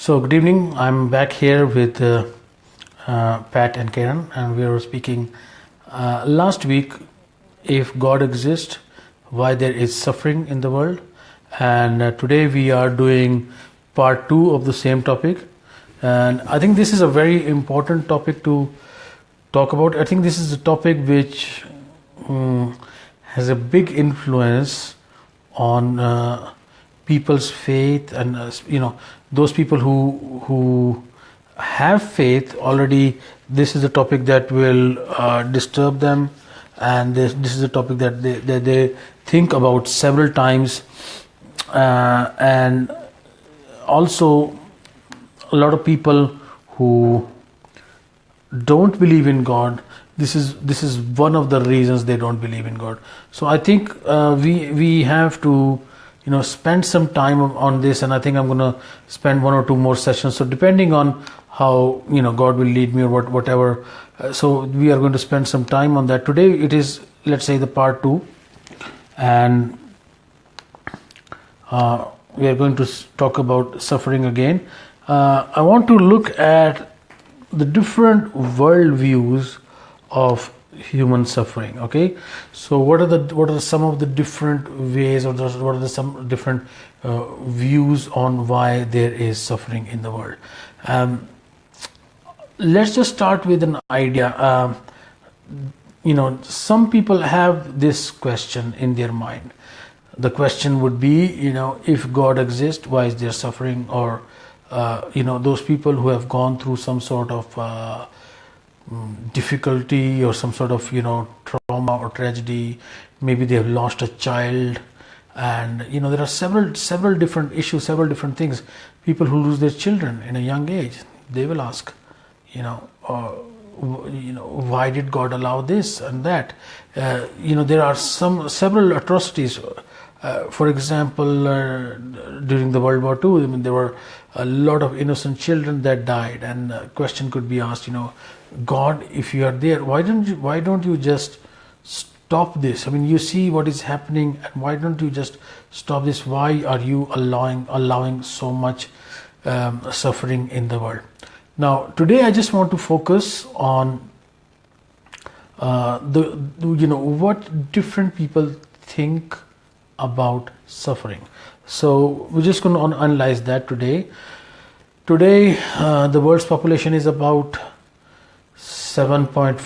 So, good evening. I'm back here with Pat and Karen, and we were speaking last week if God exists, why there is suffering in the world. And today we are doing part two of the same topic. And I think this is a very important topic to talk about. I think this is a topic which has a big influence on people's faith, and those people who have faith already. This is a topic that will disturb them, and this is a topic that they think about several times, and also a lot of people who don't believe in God. This is one of the reasons they don't believe in God. So I think we have to spend some time on this, and I think I'm going to spend one or two more sessions. So depending on how God will lead me or whatever. So we are going to spend some time on that. Today it is, let's say, the part two, and we are going to talk about suffering again. I want to look at the different worldviews of human suffering. Okay, so what are some of the different ways, or what are some different views on why there is suffering in the world? Let's just start with an idea. Some people have this question in their mind. The question would be, if God exists, why is there suffering? Or those people who have gone through some sort of difficulty or some sort of trauma or tragedy. Maybe they have lost a child, and there are several different issues, several different things. People who lose their children in a young age, they will ask, why did God allow this and that? There are several atrocities. For example, during the World War II, there were a lot of innocent children that died, and a question could be asked, God, if you are there, why don't you just stop this? I mean, you see what is happening, and why don't you just stop this? Why are you allowing so much suffering in the world? Now, today I just want to focus on what different people think about suffering. So we're just going to analyze that today. Today, the world's population is about 7.4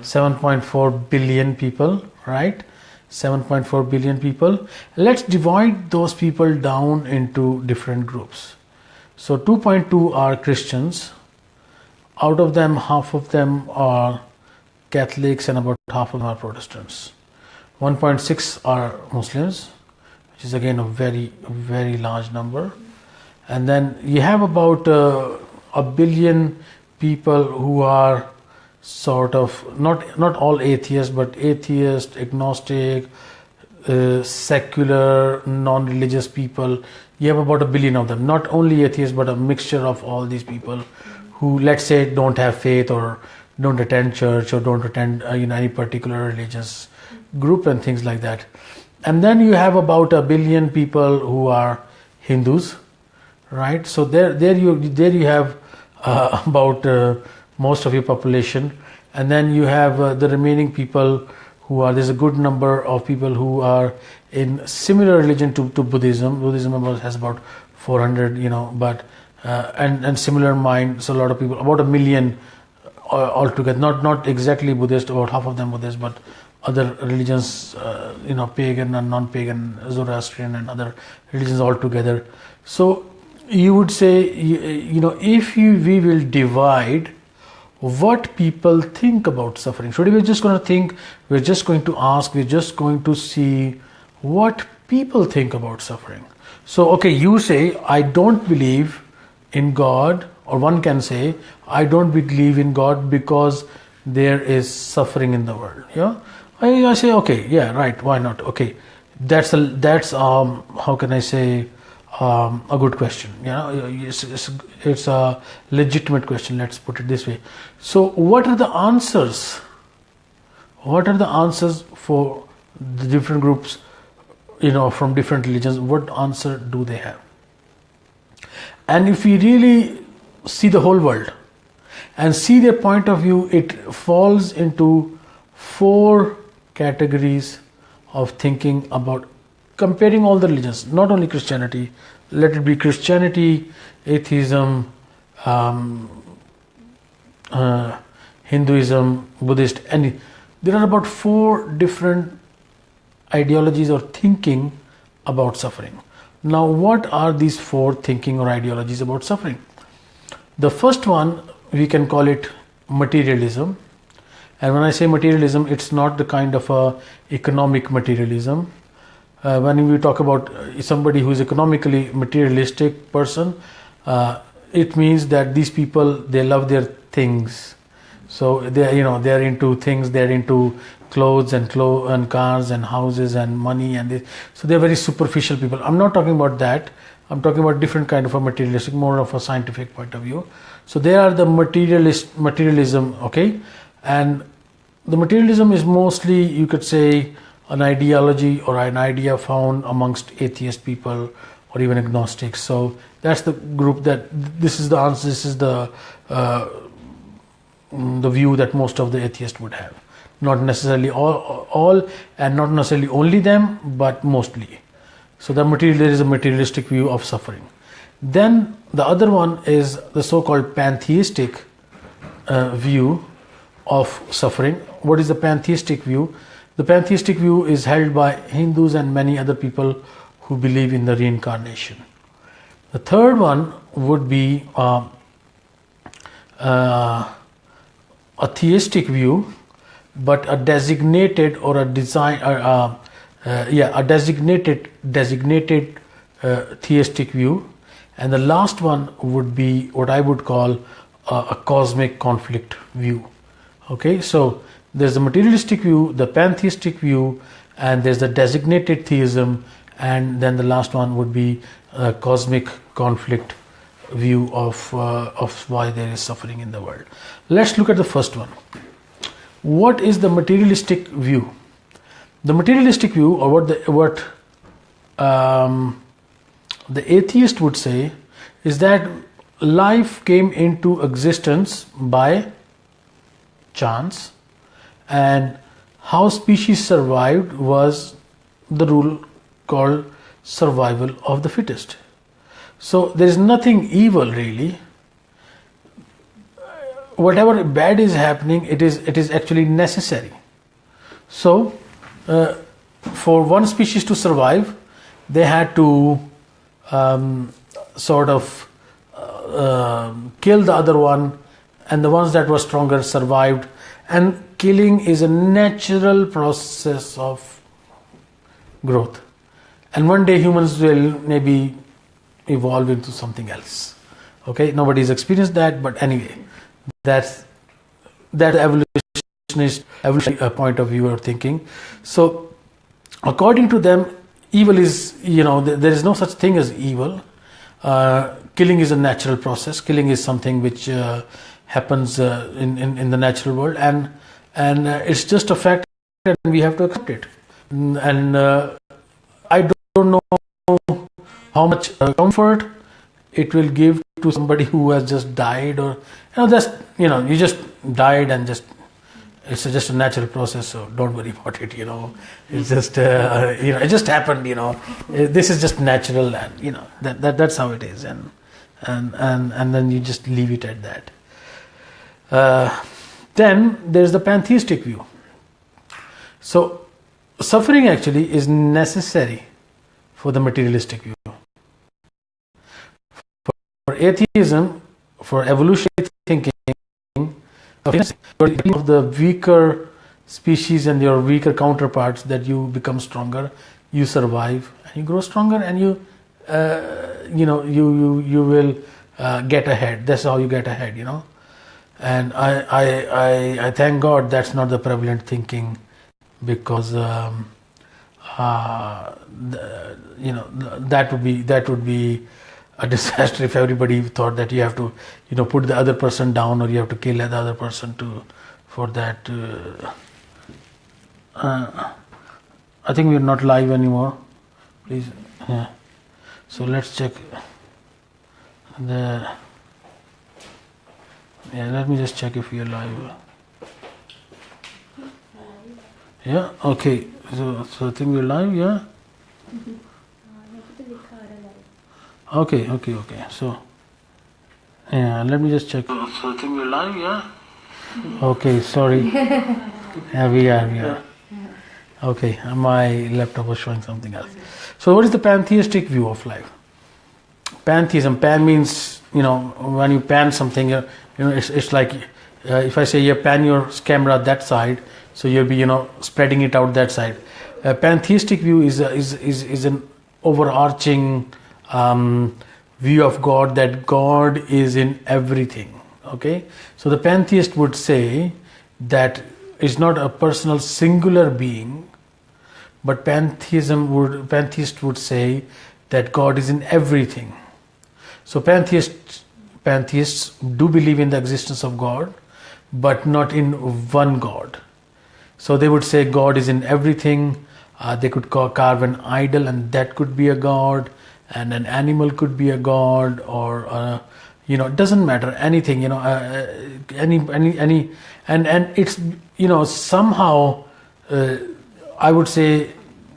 7.4 billion people, right? 7.4 billion people. Let's divide those people down into different groups. So 2.2 are Christians. Out of them, half of them are Catholics, and about half of them are Protestants. 1.6 are Muslims, which is again a very, very large number. And then you have about a billion people who are sort of not all atheists, but atheist, agnostic, secular, non-religious people. You have about a billion of them. Not only atheists, but a mixture of all these people who, let's say, don't have faith, or don't attend church, or don't attend any particular religious group and things like that. And then you have about a billion people who are Hindus, right? So there you have about most of your population. And then you have the remaining people who are, there's a good number of people who are in similar religion to Buddhism. Buddhism has about 400, but and similar mind. So a lot of people, about a million altogether. Not exactly Buddhist, about half of them Buddhist, but other religions, pagan and non-pagan, Zoroastrian and other religions altogether. So you would say, if we will divide what people think about suffering. So we're just going to think, we're just going to ask, we're just going to see what people think about suffering. So, okay, you say, I don't believe in God, or one can say, I don't believe in God because there is suffering in the world. Yeah, I say, okay, yeah, right, why not? Okay, that's how can I say, a good question. It's a legitimate question, let's put it this way. So what are the answers? What are the answers for the different groups, from different religions? What answer do they have? And if we really see the whole world and see their point of view, it falls into 4 categories of thinking about comparing all the religions, not only Christianity. Let it be Christianity, atheism, Hinduism, Buddhist, and there are about 4 different ideologies or thinking about suffering. Now, what are these 4 thinking or ideologies about suffering? The first one, we can call it materialism. And when I say materialism, it's not the kind of a economic materialism. When we talk about somebody who is economically materialistic person, it means that these people, they love their things. So they're into things, they're into clothes and cars and houses and money, and so they're very superficial people. I'm not talking about that. I'm talking about different kind of a materialistic, more of a scientific point of view. So they are the materialism, okay? And the materialism is mostly, you could say, an ideology or an idea found amongst atheist people or even agnostics. So that's the group that, this is the answer, this is the view that most of the atheists would have. Not necessarily all and not necessarily only them, but mostly. So there is a materialistic view of suffering. Then the other one is the so-called pantheistic view of suffering. What is the pantheistic view? The pantheistic view is held by Hindus and many other people who believe in the reincarnation. The third one would be a theistic view, but a designated or a designated theistic view. And the last one would be what I would call a cosmic conflict view. Okay, so there's the materialistic view, the pantheistic view, and there's the designated theism, and then the last one would be a cosmic conflict view of why there is suffering in the world. Let's look at the first one. What is the materialistic view? The materialistic view, or what the atheist would say, is that life came into existence by chance, and how species survived was the rule called survival of the fittest. So there is nothing evil really. Whatever bad is happening, it is actually necessary. So for one species to survive, they had to kill the other one, and the ones that were stronger survived. And killing is a natural process of growth. And one day humans will maybe evolve into something else. Okay, nobody's experienced that, but anyway, that's that evolutionist point of view or thinking. So according to them, evil is, there is no such thing as evil. Killing is a natural process. Killing is something which happens in the natural world, and it's just a fact, and we have to accept it. And I don't know how much comfort it will give to somebody who has just died, or you just died, and it's just a natural process, so don't worry about it. It's just it just happened. This is just natural, and that's how it is, and then you just leave it at that. Then there's the pantheistic view. So suffering actually is necessary for the materialistic view. For atheism, for evolutionary thinking, of the weaker species and your weaker counterparts, that you become stronger, you survive, and you grow stronger, and you will get ahead. That's how you get ahead, And I thank God that's not the prevalent thinking, because that would be a disaster if everybody thought that you have to put the other person down, or you have to kill the other person for that. I think we're not live anymore, please. Yeah. So let's check. Let me just check if we are live. Yeah, okay. So I think we're live, yeah? Okay. So, yeah, let me just check. So I think we're live, yeah? Okay, sorry. Yeah, we are. Okay, my laptop was showing something else. So what is the pantheistic view of life? Pantheism, pan means, when you pan something, it's like, if I say you pan your camera that side, so you'll be, spreading it out that side. Pantheistic view is an overarching view of God, that God is in everything. Okay, so the pantheist would say that it's not a personal singular being, but pantheist would say that God is in everything. So pantheists do believe in the existence of God, but not in one God. So they would say God is in everything. They could carve an idol, and that could be a God, and an animal could be a God, or it doesn't matter, anything, any, and it's, somehow, I would say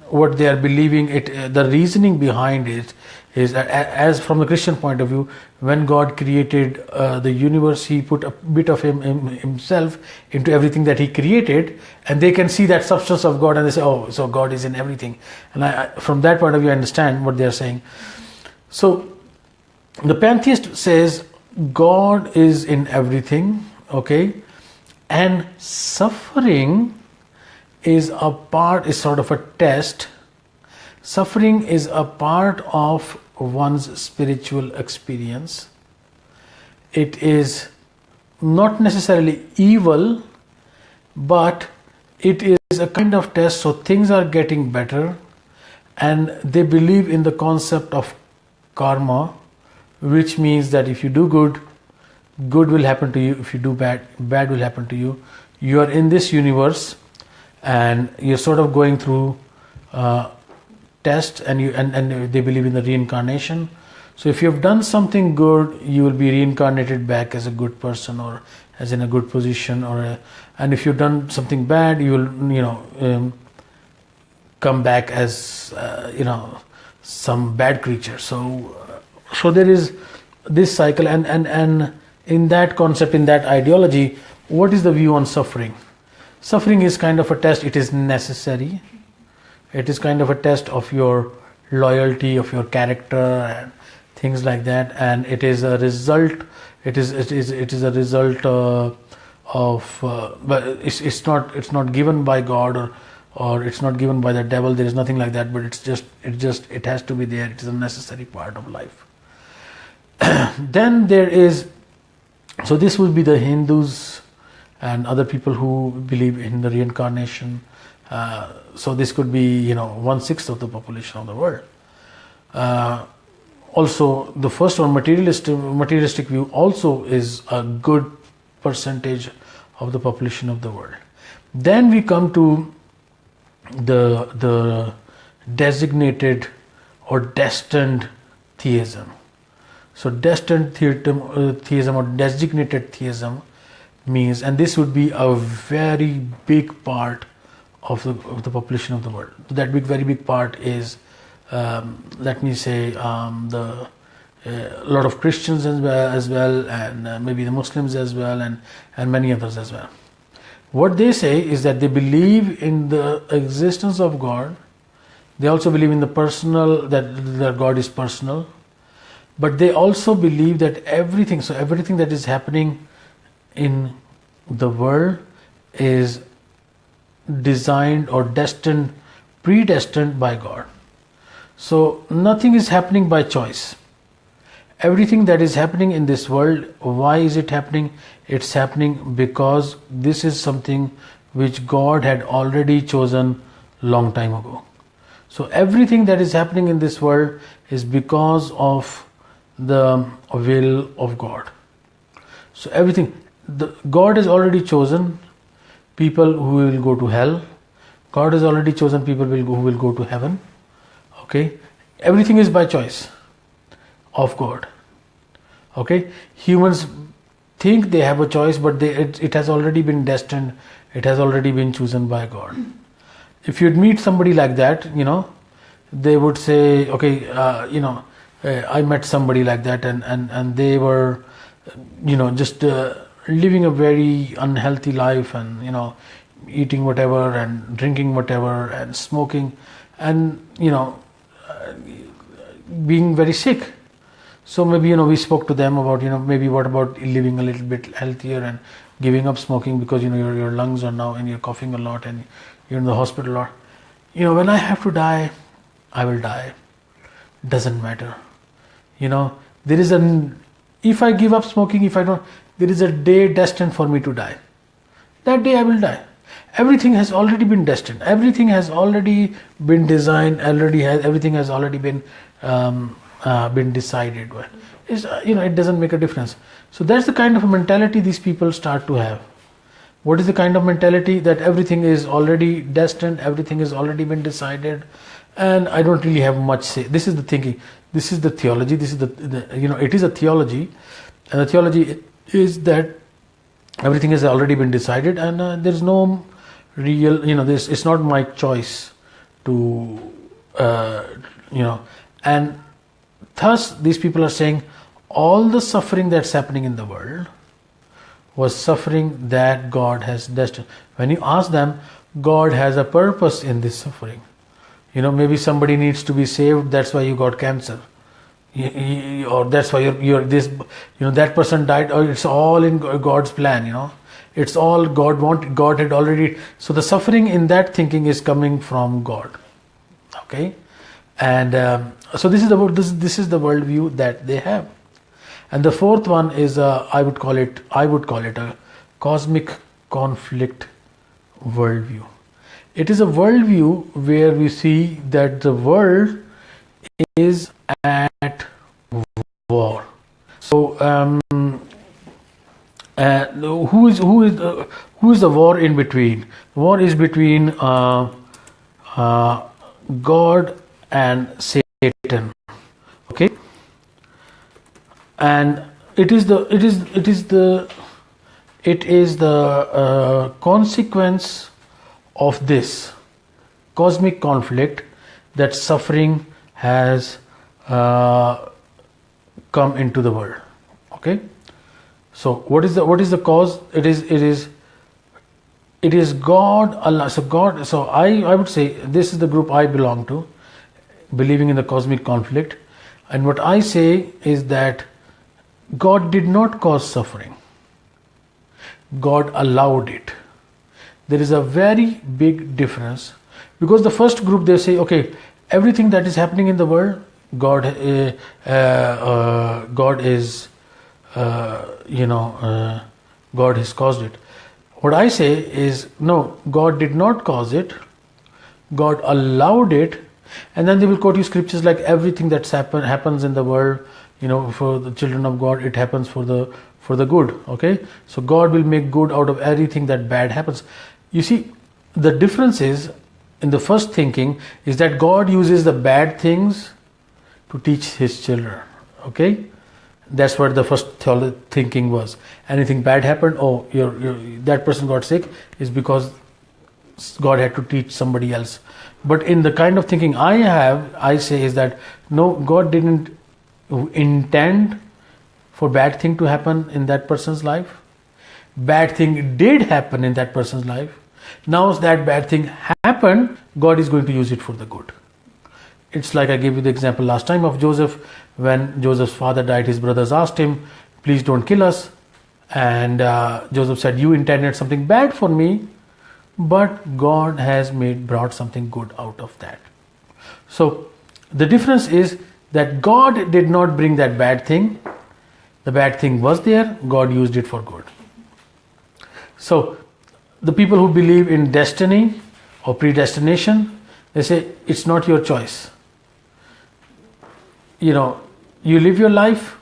what they are believing, the reasoning behind it is, as from the Christian point of view, when God created the universe, He put a bit of Himself into everything that He created, and they can see that substance of God, and they say, oh, so God is in everything. And from that point of view, I understand what they are saying. So the pantheist says God is in everything, okay, and suffering is sort of a test. Suffering is a part of one's spiritual experience. It is not necessarily evil, but it is a kind of test, so things are getting better, and they believe in the concept of karma, which means that if you do good, good will happen to you. If you do bad, bad will happen to you. You are in this universe, and you're sort of going through tests, and they believe in the reincarnation. So if you have done something good, you will be reincarnated back as a good person, or as in a good position, and if you've done something bad, you will come back as some bad creature. So there is this cycle, and in that concept, in that ideology, what is the view on suffering? Suffering is kind of a test. It is necessary. It is kind of a test of your loyalty, of your character, and things like that. And it is a result. It is a result but it's not given by God, or it's not given by the devil. There is nothing like that. But it has to be there. It is a necessary part of life. Then there is. So this would be the Hindus and other people who believe in the reincarnation. So this could be 1/6 of the population of the world. Also, the first one, materialistic view, also is a good percentage of the population of the world. Then we come to the designated or destined theism. So destined theism or designated theism means, and this would be a very big part of the population of the world. That very big part is, let me say, a lot of Christians as well, and maybe the Muslims as well, and many others as well. What they say is that they believe in the existence of God. They also believe in that God is personal, but they also believe that everything that is happening in the world is designed or predestined by God. So nothing is happening by choice. Everything that is happening in this world, why is it happening? It's happening because this is something which God had already chosen long time ago. So everything that is happening in this world is because of the will of God. So everything, God has already chosen people who will go to hell. God has already chosen people who will go to heaven. Okay, everything is by choice of God. Okay, humans think they have a choice, but it has already been destined. It has already been chosen by God. If you'd meet somebody like that, they would say, okay, I met somebody like that, and they were, just living a very unhealthy life, and eating whatever and drinking whatever and smoking, and being very sick. So maybe we spoke to them about maybe what about living a little bit healthier and giving up smoking, because your lungs are now, and you're coughing a lot and you're in the hospital a lot. When I have to die, I will die. Doesn't matter. There is if I give up smoking, if I don't, there is a day destined for me to die. That day I will die. Everything has already been destined. Everything has already been designed. Everything has already been decided. It doesn't make a difference. So that's the kind of a mentality these people start to have. What is the kind of mentality? That everything is already destined, everything has already been decided, and I don't really have much say. This is the thinking. This is the theology. This is it is a theology, and the theology is that everything has already been decided, and there's no real, it's not my choice to, and thus these people are saying all the suffering that's happening in the world was suffering that God has destined. When you ask them, God has a purpose in this suffering. Maybe somebody needs to be saved, that's why you got cancer. Or that's why you're this, that person died, or it's all in God's plan, It's all God wanted, God had already. So the suffering in that thinking is coming from God. Okay? And so this is the worldview that they have. And the fourth one is I would call it a cosmic conflict worldview. It is a worldview where we see that the world is at war. So who is the war in between? The war is between God and Satan. Okay. And it is the consequence of this cosmic conflict that suffering has come into the world. Okay, so what is the cause? It is God, Allah. So I would say this is the group I belong to, believing in the cosmic conflict, and what I say is that God did not cause suffering. God allowed it. There is a very big difference, because the first group, they say, okay, everything that is happening in the world, God is, God has caused it. What I say is, no, God did not cause it. God allowed it, and then they will quote you scriptures like everything that's happens in the world, for the children of God, it happens for the good. Okay, so God will make good out of everything that bad happens. You see, the difference is, in the first thinking, is that God uses the bad things to teach His children. Okay, that's what the first thinking was. Anything bad happened, that person got sick, is because God had to teach somebody else. But in the kind of thinking I say is that no, God didn't intend for bad thing to happen in that person's life. Bad thing did happen in that person's life. Now that bad thing happened, God is going to use it for the good. It's like I gave you the example last time of Joseph. When Joseph's father died, his brothers asked him, please don't kill us. And Joseph said, you intended something bad for me, but God has brought something good out of that. So the difference is that God did not bring that bad thing. The bad thing was there, God used it for good. So the people who believe in destiny or predestination, they say it's not your choice. You live your life,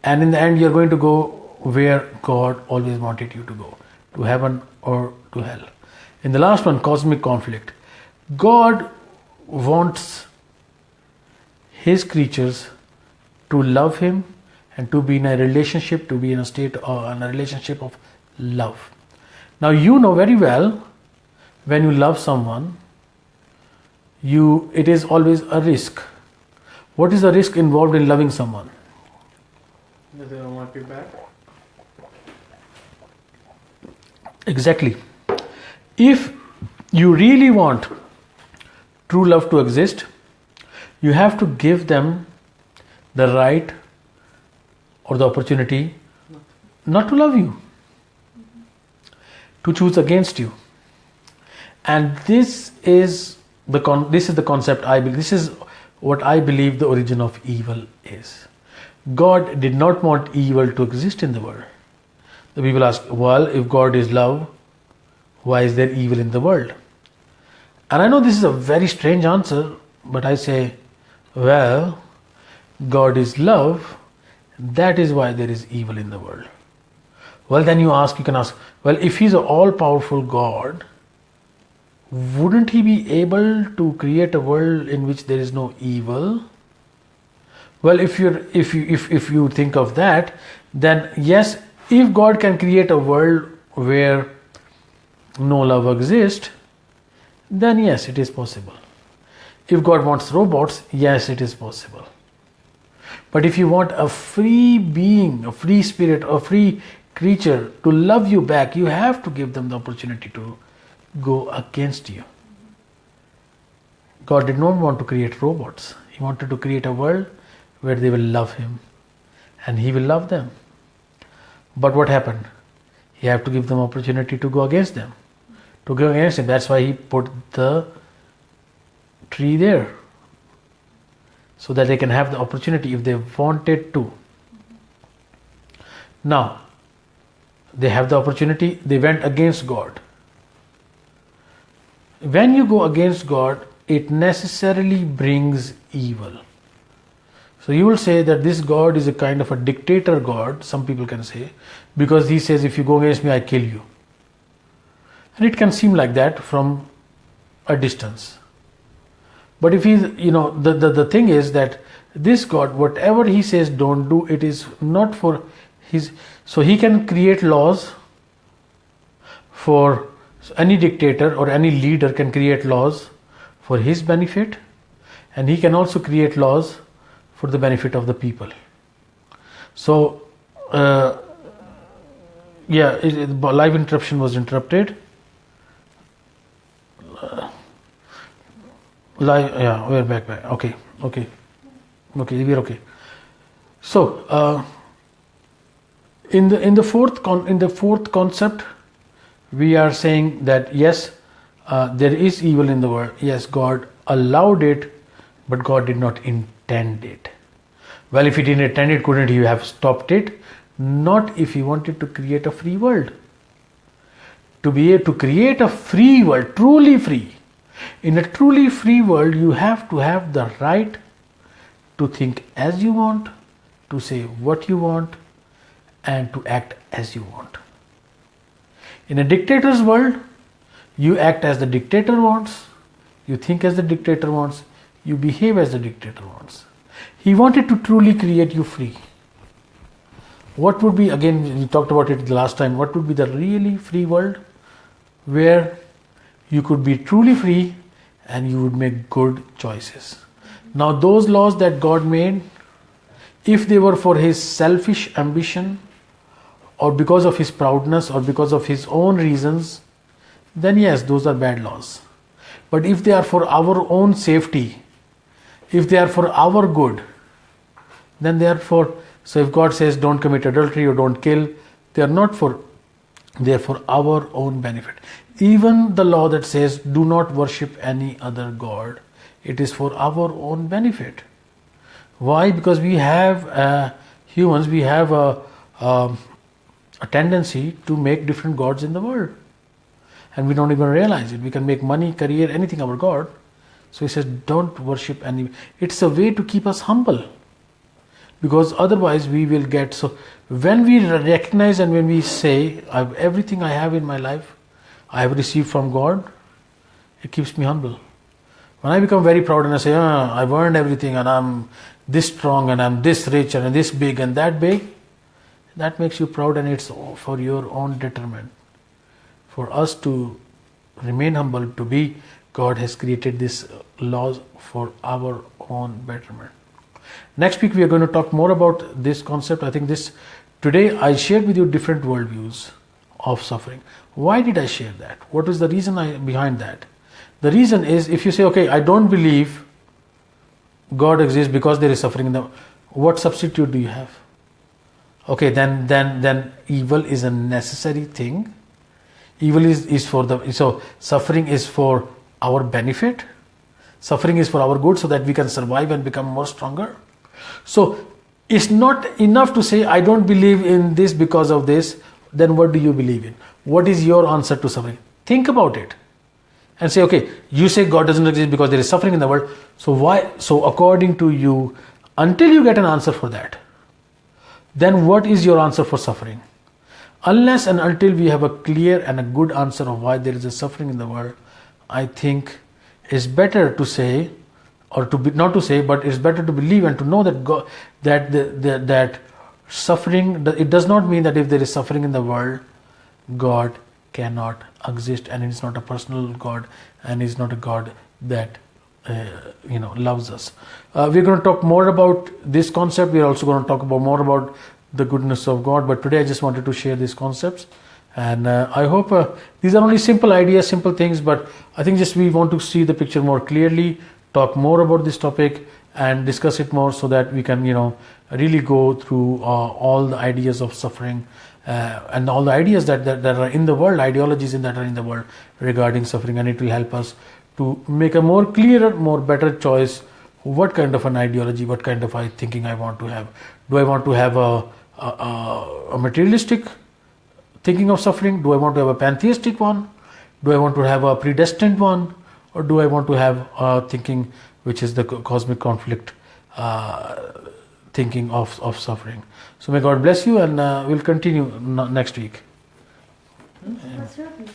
and in the end you're going to go where God always wanted you to go, to heaven or to hell. In the last one, cosmic conflict, God wants His creatures to love Him and to be in a relationship, to be in a state or in a relationship of love. Now you know very well, when you love someone, it is always a risk. What is the risk involved in loving someone? That they don't want you back. Exactly. If you really want true love to exist, you have to give them the right or the opportunity not to love you, to choose against you. And this is the concept I believe. This is what I believe the origin of evil is. God did not want evil to exist in the world. The people ask, well, if God is love, why is there evil in the world? And I know this is a very strange answer, but I say, well, God is love, that is why there is evil in the world. Well, then you can ask, well, if He's an all-powerful God, wouldn't He be able to create a world in which there is no evil? Well, if you think of that, then yes, if God can create a world where no love exists, then yes, it is possible. If God wants robots, yes, it is possible. But if you want a free being, a free spirit, a free creature to love you back, you have to give them the opportunity to go against you. God did not want to create robots. He wanted to create a world where they will love Him and He will love them. But what happened? He had to give them opportunity to go against them. To go against Him. That's why He put the tree there. So that they can have the opportunity if they wanted to. Now, they have the opportunity, they went against God. When you go against God, it necessarily brings evil. So you will say that this God is a kind of a dictator God, some people can say, because He says, if you go against me, I kill you. And it can seem like that from a distance. But if the thing is that this God, whatever He says don't do, it is not for His. So He can create laws for any dictator or any leader can create laws for his benefit, and he can also create laws for the benefit of the people. So, live interruption was interrupted. We're back. Okay, we're okay. So, in the fourth concept, we are saying that yes, there is evil in the world. Yes, God allowed it, but God did not intend it. Well, if He didn't intend it, couldn't He have stopped it? Not if He wanted to create a free world. To be able to create a free world, truly free. In a truly free world, you have to have the right to think as you want, to say what you want, and to act as you want. In a dictator's world, you act as the dictator wants, you think as the dictator wants, you behave as the dictator wants. He wanted to truly create you free. What would be, again, we talked about it the last time, what would be the really free world? Where you could be truly free and you would make good choices. Now those laws that God made, if they were for His selfish ambition, or because of His proudness, or because of His own reasons, then yes, those are bad laws. But if they are for our own safety, if they are for our good, then they are for, so if God says don't commit adultery or don't kill, they are not for, they are for our own benefit. Even the law that says do not worship any other God, it is for our own benefit. Why? Because we have, humans, we have a tendency to make different gods in the world. And we don't even realize it. We can make money, career, anything our God. So He says, don't worship any. It's a way to keep us humble. Because otherwise we will get, so when we recognize and when we say, everything I have in my life, I have received from God, it keeps me humble. When I become very proud and I say, I've earned everything and I'm this strong and I'm this rich and this big and that big, that makes you proud, and it's for your own detriment. For us to remain humble, to be, God has created these laws for our own betterment. Next week we are going to talk more about this concept. I think today I shared with you different worldviews of suffering. Why did I share that? What is the reason behind that? The reason is, if you say, okay, I don't believe God exists because there is suffering in the, what substitute do you have? Okay, then evil is a necessary thing. Evil is for so suffering is for our benefit. Suffering is for our good, so that we can survive and become more stronger. So it's not enough to say, I don't believe in this because of this. Then what do you believe in? What is your answer to suffering? Think about it and say, okay, you say God doesn't exist because there is suffering in the world. So why? So according to you, until you get an answer for that, then what is your answer for suffering? Unless and until we have a clear and a good answer of why there is a suffering in the world, I think it's better to say, or to be, not to say, but it's better to believe and to know that God, that suffering, it does not mean that if there is suffering in the world, God cannot exist, and it's not a personal God, and it's not a God that loves us. We're going to talk more about this concept. We're also going to talk more about the goodness of God, but today I just wanted to share these concepts, and I hope these are only simple ideas, simple things, but I think just we want to see the picture more clearly, talk more about this topic and discuss it more, so that we can really go through all the ideas of suffering and all the ideas that are in the world, ideologies that are in the world regarding suffering, and it will help us to make a more clearer, more better choice. What kind of an ideology, what kind of thinking I want to have? Do I want to have a materialistic thinking of suffering? Do I want to have a pantheistic one? Do I want to have a predestined one? Or do I want to have a thinking which is the cosmic conflict thinking of suffering? So may God bless you, and we'll continue next week. That's right.